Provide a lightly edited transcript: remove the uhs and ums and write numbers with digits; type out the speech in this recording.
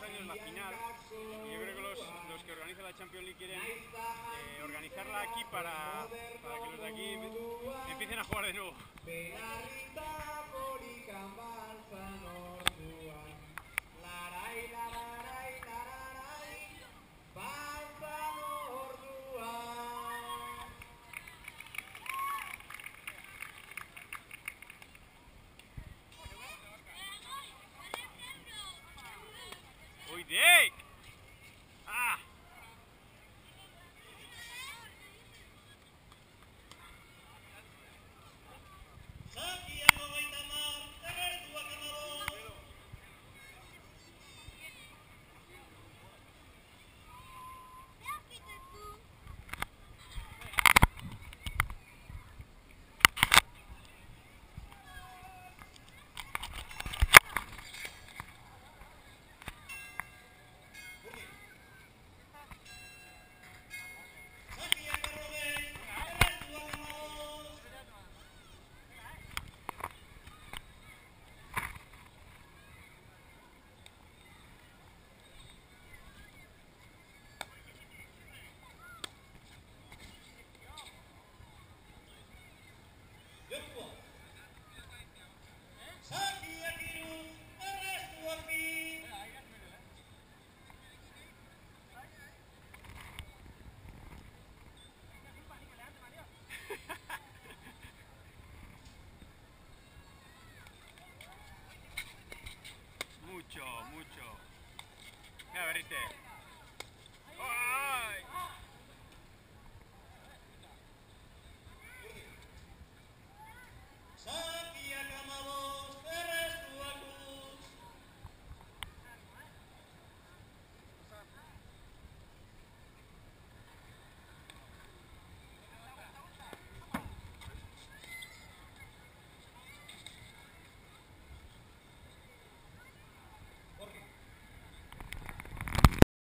años la final y yo creo que los que organizan la Champions League quieren organizarla aquí para que los de aquí empiecen a jugar de nuevo. Uy, ¡ah! Mucho. Mira, Berrite.